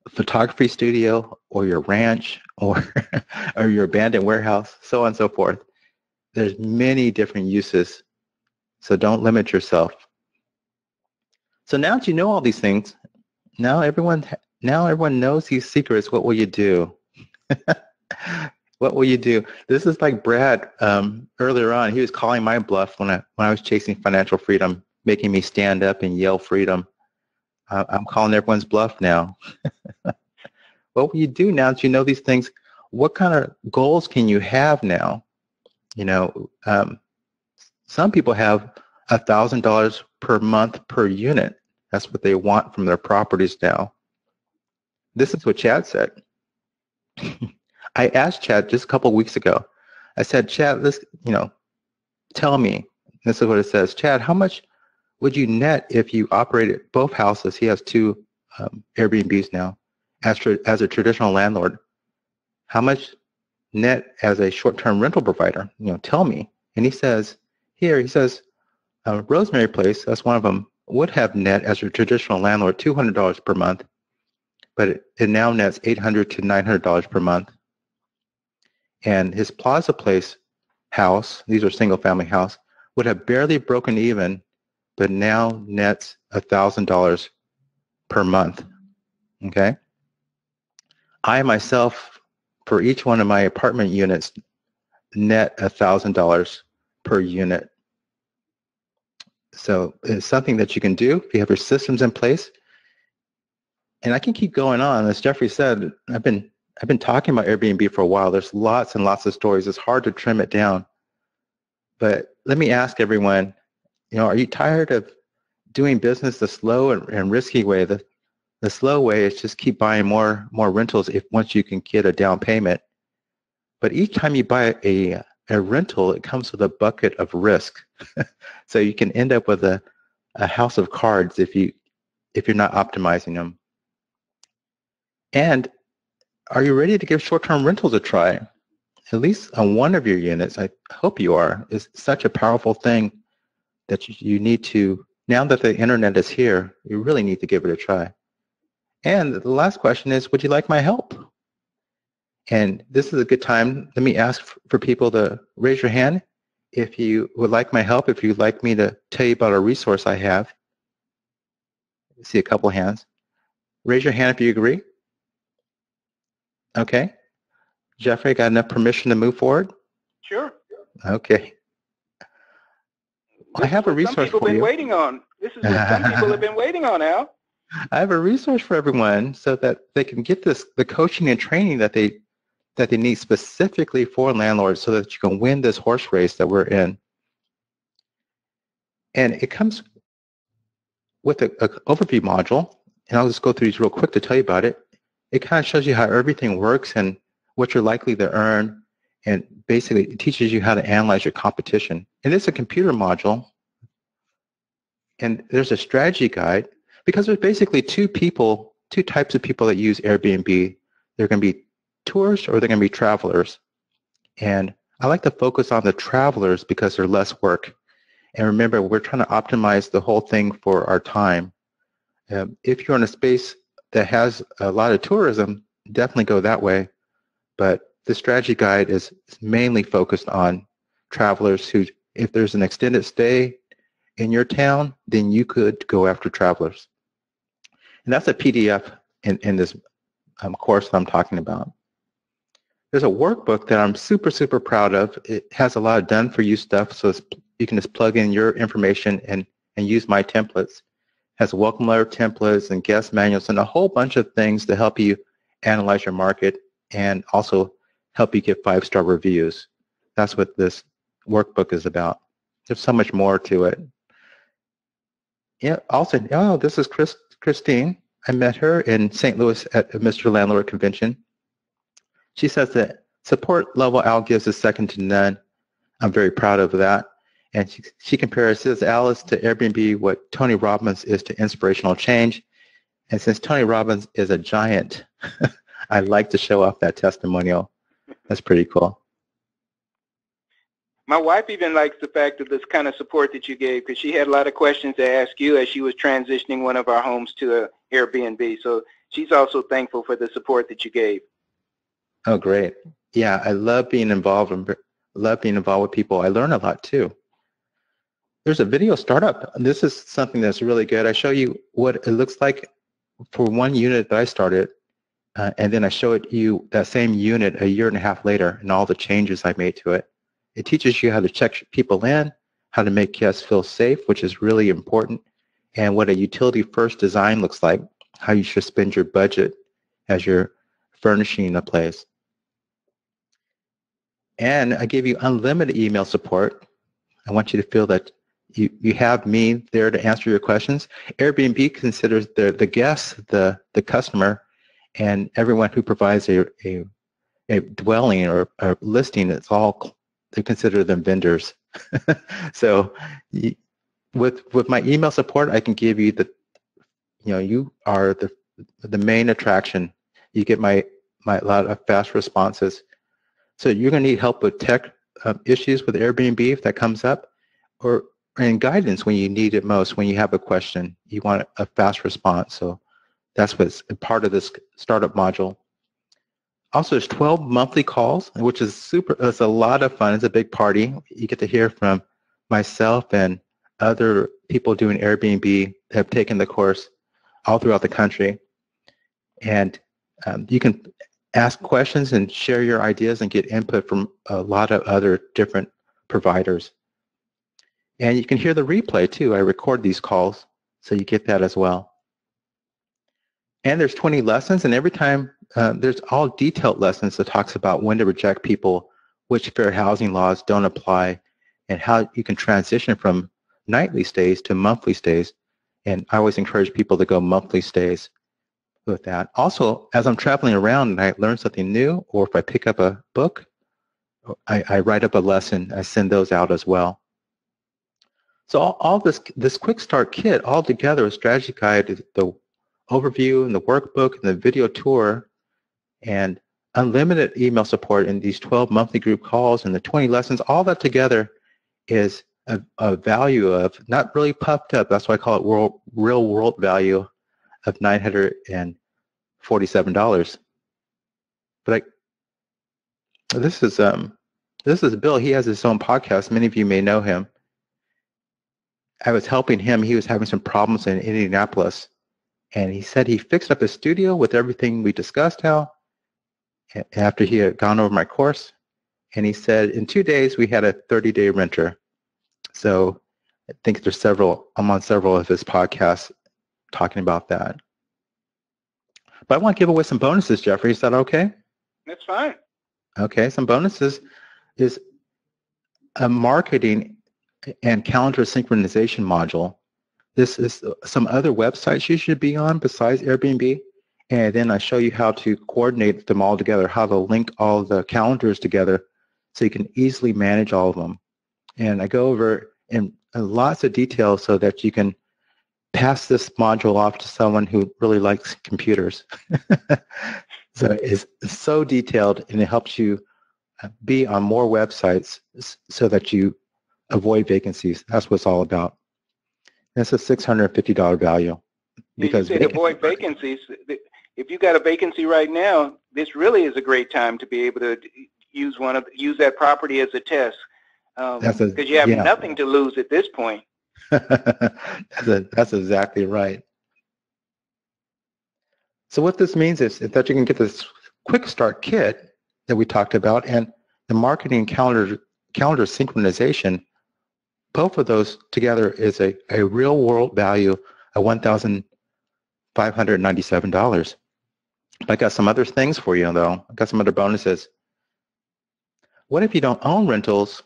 photography studio, or your ranch, or or your abandoned warehouse, so on and so forth. There's many different uses, so don't limit yourself. So now that you know all these things, now everyone knows these secrets. What will you do? What will you do? This is like Brad earlier on. He was calling my bluff when I was chasing financial freedom, making me stand up and yell freedom. I'm calling everyone's bluff now. What will you do now that you know these things? What kind of goals can you have now? You know, some people have $1,000 per month per unit. That's what they want from their properties now. This is what Chad said. I asked Chad just a couple of weeks ago. I said, Chad, tell me. This is what it says. Chad, how much would you net if you operated both houses? He has 2 Airbnbs now. As a traditional landlord, how much net as a short-term rental provider? Tell me. And he says, Rosemary Place, that's one of them, would have net as a traditional landlord $200 per month, but it now nets $800 to $900 per month. And his Plaza Place house, these are single-family house, would have barely broken even, but now nets $1,000 per month. Okay? I myself, for each one of my apartment units, net $1,000 per unit. So it's something that you can do if you have your systems in place. And I can keep going on. As Jeffrey said, I've been talking about Airbnb for a while. There's lots and lots of stories. It's hard to trim it down. But let me ask everyone, are you tired of doing business the slow and risky way? The slow way is just keep buying more rentals once you can get a down payment. But each time you buy a rental, it comes with a bucket of risk. So you can end up with a house of cards if you're not optimizing them. And are you ready to give short-term rentals a try? At least on one of your units, I hope you are. It's such a powerful thing that you need to, now that the internet is here, you really need to give it a try. And the last question is, would you like my help? And this is a good time. Let me ask for people to raise your hand if you would like my help, if you'd like me to tell you about a resource I have. I see a couple hands. Raise your hand if you agree. Okay. Jeffrey, got enough permission to move forward? Sure. Okay. I have a resource for you. Some people have been waiting on. This is what some people have been waiting on, Al. I have a resource for everyone so that they can get the coaching and training that they need specifically for landlords so that you can win this horse race that we're in. And it comes with an overview module, and I'll just go through these real quick to tell you about it. It kind of shows you how everything works and what you're likely to earn, and basically it teaches you how to analyze your competition. And it's a computer module, and there's a strategy guide, because there's basically two types of people that use Airbnb. They're going to be tourists or they're going to be travelers. And I like to focus on the travelers because they're less work. And remember, we're trying to optimize the whole thing for our time. If you're in a space that has a lot of tourism, definitely go that way. But the strategy guide is mainly focused on travelers who, if there's an extended stay in your town, then you could go after travelers. And that's a PDF in this course that I'm talking about. There's a workbook that I'm super, super proud of. It has a lot of done-for-you stuff, so you can just plug in your information and use my templates. It has welcome letter templates and guest manuals and a whole bunch of things to help you analyze your market and also help you get 5-star reviews. That's what this workbook is about. There's so much more to it. Yeah. Also, oh, this is Christine. I met her in St. Louis at a Mr. Landlord convention. She says that support level Al gives is second to none. I'm very proud of that. And she compares, says Alice to Airbnb what Tony Robbins is to inspirational change. And since Tony Robbins is a giant, I like to show off that testimonial. That's pretty cool. My wife even likes the fact of this kind of support that you gave, because she had a lot of questions to ask you as she was transitioning one of our homes to a Airbnb. So she's also thankful for the support that you gave. Oh, great. Yeah, I love being involved with people. I learn a lot too. There's a video startup. This is something that's really good. I show you what it looks like for one unit that I started, and then I show you that same unit a year and a half later and all the changes I made to it. It teaches you how to check people in, how to make guests feel safe, which is really important, and what a utility-first design looks like, how you should spend your budget as you're furnishing a place. And I gave you unlimited email support. I want you to feel that you have me there to answer your questions. Airbnb considers the guest the customer, and everyone who provides a dwelling or a listing, they consider them vendors. So with my email support, I can give you you are the main attraction. You get my lot of fast responses. So you're going to need help with tech issues with Airbnb if that comes up, and guidance when you need it most. When you have a question, you want a fast response. So that's what's part of this startup module. Also, there's 12 monthly calls, which is super. It's a lot of fun. It's a big party. You get to hear from myself and other people doing Airbnb have taken the course all throughout the country. And you can ask questions and share your ideas and get input from a lot of other different providers. And you can hear the replay too. I record these calls, so you get that as well. And there's 20 lessons, and every time there's all detailed lessons that talks about when to reject people, which fair housing laws don't apply, and how you can transition from nightly stays to monthly stays. And I always encourage people to go monthly stays with that. Also, as I'm traveling around and I learn something new, or if I pick up a book, I write up a lesson. I send those out as well. So all this quick start kit all together, a strategy guide, the overview and the workbook and the video tour, and unlimited email support in these 12 monthly group calls and the 20 lessons, all that together is a value of, not really puffed up, that's why I call it real world value of $947. But this is Bill. He has his own podcast. Many of you may know him. I was helping him. He was having some problems in Indianapolis, and he said he fixed up his studio with everything we discussed after he had gone over my course. And he said in 2 days we had a 30-day renter. So I think I'm on several of his podcasts talking about that. But I want to give away some bonuses, Jeffrey. Is that okay? That's fine. Okay, some bonuses is a marketing and calendar synchronization module. This is some other websites you should be on besides Airbnb. And then I show you how to coordinate them all together, how to link all the calendars together so you can easily manage all of them. And I go over in lots of detail so that you can pass this module off to someone who really likes computers. So it's so detailed, and it helps you be on more websites so that you avoid vacancies. That's what it's all about. It's a $650 value. Because you said avoid vacancies. If you got a vacancy right now, this really is a great time to be able to use that property as a test, because you have nothing to lose at this point. That's exactly right. So what this means is that you can get this quick start kit that we talked about, and the marketing calendar synchronization, both of those together is a real world value of $1,597. I got some other things for you, though. I got some other bonuses. What if you don't own rentals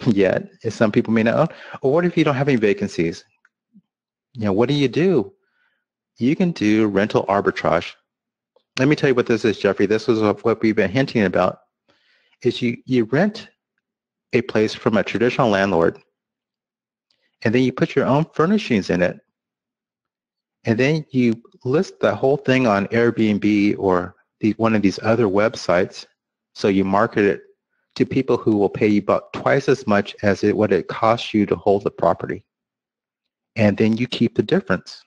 yet, as some people may not own? Or what if you don't have any vacancies? What do? You can do rental arbitrage. Let me tell you what this is, Jeffrey. This is what we've been hinting about, is you rent a place from a traditional landlord, and then you put your own furnishings in it, and then you list the whole thing on Airbnb or one of these other websites. So you market it to people who will pay you about twice as much as what it costs you to hold the property. And then you keep the difference.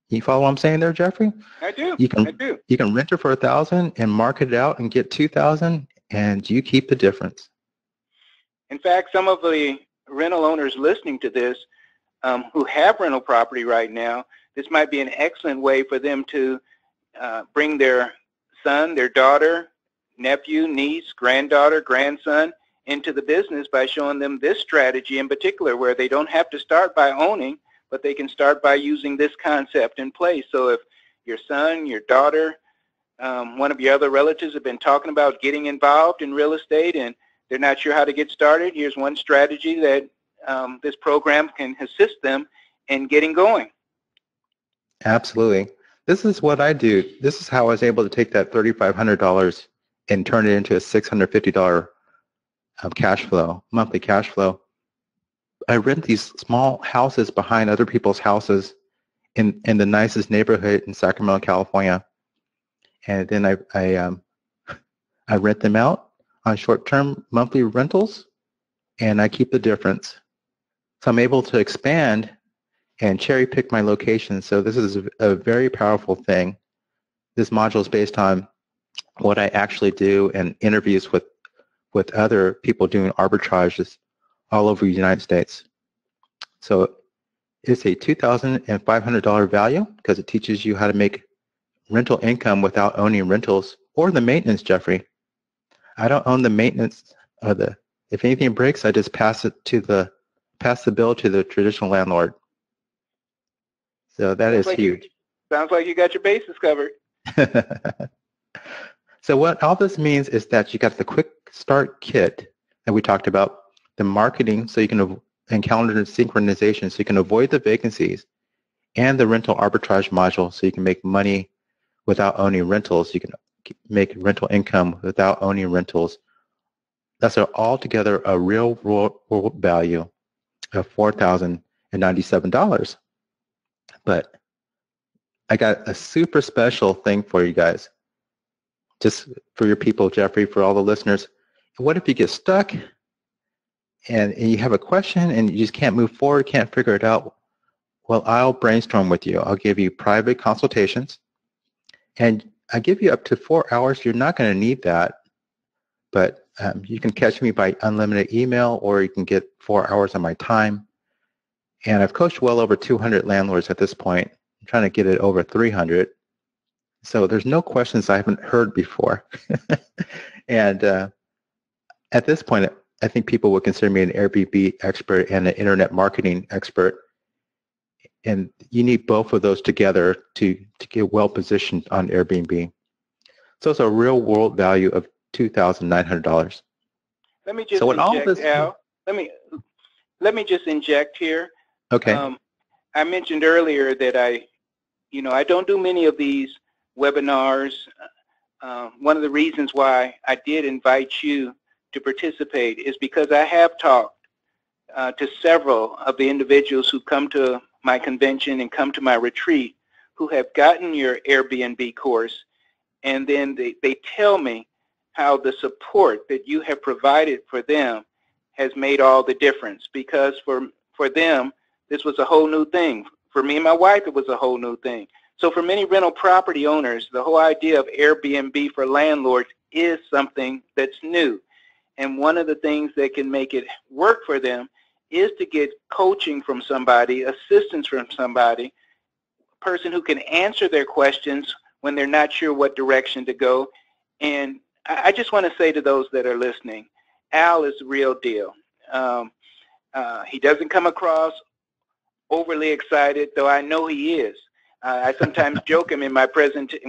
You follow what I'm saying there, Jeffrey? I do. You can rent it for $1,000 and market it out and get $2,000, and you keep the difference. In fact, some of the rental owners listening to this who have rental property right now, this might be an excellent way for them to bring their son, their daughter, nephew, niece, granddaughter, grandson into the business by showing them this strategy in particular, where they don't have to start by owning, but they can start by using this concept in place. So if your son, your daughter, one of your other relatives have been talking about getting involved in real estate and they're not sure how to get started, here's one strategy that this program can assist them in getting going. Absolutely. This is what I do. This is how I was able to take that $3,500 and turn it into a $650 cash flow, monthly cash flow. I rent these small houses behind other people's houses in the nicest neighborhood in Sacramento, California, and then I rent them out on short-term monthly rentals, and I keep the difference. So I'm able to expand and cherry pick my location. So this is a very powerful thing. This module is based on what I actually do and interviews with other people doing arbitrages all over the United States. So it's a $2,500 value because it teaches you how to make rental income without owning rentals or the maintenance, Jeffrey. I don't own the maintenance if anything breaks, I just pass the bill to the traditional landlord. So that is huge. Sounds like you got your bases covered. So what all this means is that you got the quick start kit that we talked about, the marketing so you can encounter the synchronization so you can avoid the vacancies, and the rental arbitrage module so you can make money without owning rentals. You can make rental income without owning rentals. That's altogether a real world value of $4,097. But I got a super special thing for you guys, just for your people, Jeffrey, for all the listeners. What if you get stuck and you have a question and you just can't move forward, can't figure it out? Well, I'll brainstorm with you. I'll give you private consultations, and I give you up to 4 hours. You're not going to need that, but you can catch me by unlimited email, or you can get 4 hours of my time. And I've coached well over 200 landlords at this point. I'm trying to get it over 300. So there's no questions I haven't heard before. And at this point, I think people would consider me an Airbnb expert and an internet marketing expert. And you need both of those together to get well positioned on Airbnb. So it's a real world value of $2,900. Let me just inject, Al. Let me just inject here. Okay. I mentioned earlier that I don't do many of these webinars. One of the reasons why I did invite you to participate is because I have talked to several of the individuals who come to my convention and come to my retreat who have gotten your Airbnb course, and then they tell me how the support that you have provided for them has made all the difference, because for them, this was a whole new thing. For me and my wife, it was a whole new thing. So for many rental property owners, the whole idea of Airbnb for landlords is something that's new. And one of the things that can make it work for them is to get coaching from somebody, assistance from somebody, a person who can answer their questions when they're not sure what direction to go, And I just want to say to those that are listening, Al is the real deal. He doesn't come across overly excited, though I know he is. I sometimes joke him in my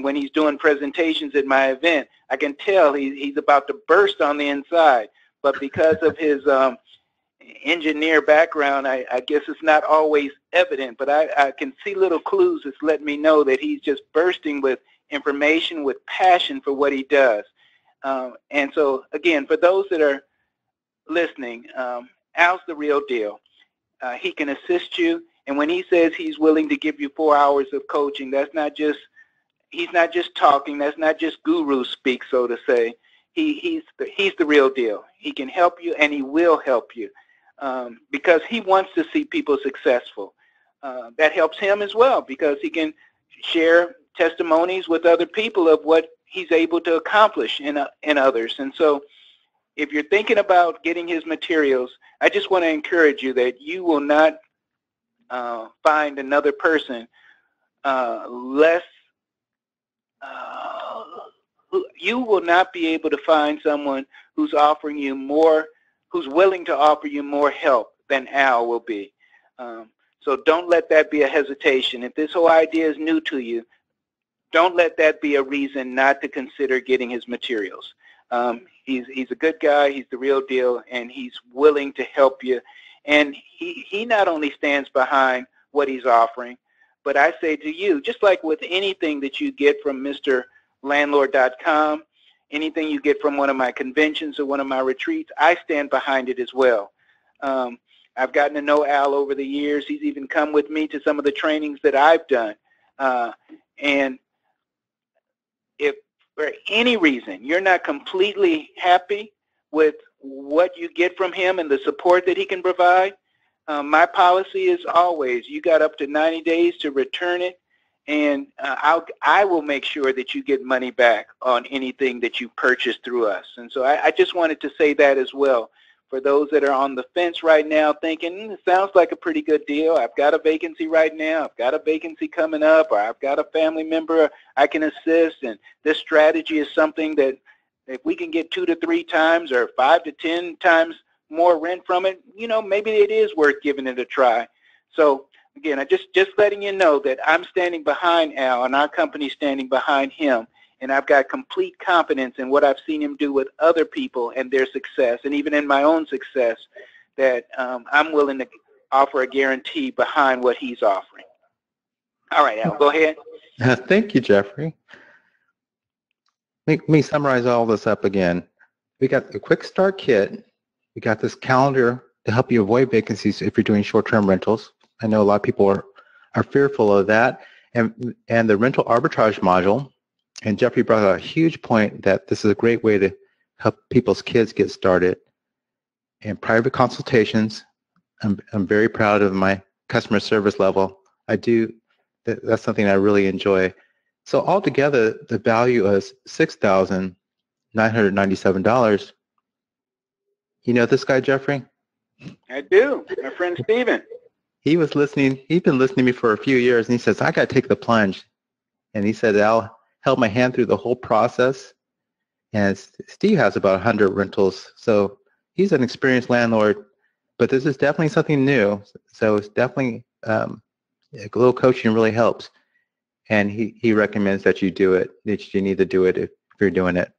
when he's doing presentations at my event. I can tell he's about to burst on the inside, but because of his engineer background, I guess it's not always evident, but I can see little clues that's letting me know that he's just bursting with information, with passion for what he does. And so, again, for those that are listening, Al's the real deal. He can assist you, and when he says he's willing to give you 4 hours of coaching, he's not just talking. That's not just guru speak, so to say. He's the real deal. He can help you, and he will help you because he wants to see people successful. That helps him as well because he can share testimonies with other people of what he's able to accomplish in others. And so if you're thinking about getting his materials, I just want to encourage you that you will not find another person you will not be able to find someone who's offering you more, who's willing to offer you more help than Al will be. So don't let that be a hesitation. If this whole idea is new to you, don't let that be a reason not to consider getting his materials. He's a good guy, he's the real deal, and he's willing to help you. And he not only stands behind what he's offering, but I say to you, just like with anything that you get from MrLandlord.com, anything you get from one of my conventions or one of my retreats, I stand behind it as well. I've gotten to know Al over the years. He's even come with me to some of the trainings that I've done. And if for any reason you're not completely happy with what you get from him and the support that he can provide, my policy is always you got up to 90 days to return it, and I will make sure that you get money back on anything that you purchase through us. And so I just wanted to say that as well. For those that are on the fence right now thinking, it sounds like a pretty good deal. I've got a vacancy right now. I've got a vacancy coming up, or I've got a family member I can assist, and this strategy is something that if we can get 2 to 3 times or 5 to 10 times more rent from it, maybe it is worth giving it a try. So again, I just letting you know that I'm standing behind Al and our company standing behind him, and I've got complete confidence in what I've seen him do with other people and their success, and even in my own success, that I'm willing to offer a guarantee behind what he's offering. All right, Al, go ahead. Thank you, Jeffrey. Let me summarize all this up again. We got the quick start kit. We got this calendar to help you avoid vacancies if you're doing short-term rentals. I know a lot of people are fearful of that. And the rental arbitrage module. And Jeffrey brought out a huge point that this is a great way to help people's kids get started. And private consultations, I'm very proud of my customer service level. That's something I really enjoy. So altogether, the value is $6,997. You know this guy, Jeffrey? I do. My friend Steven. He's been listening to me for a few years, and he says, I got to take the plunge. And he said, Al held my hand through the whole process. And Steve has about 100 rentals. So he's an experienced landlord, but this is definitely something new. So it's definitely a little coaching really helps. And he recommends that you do it, that you need to do it if you're doing it.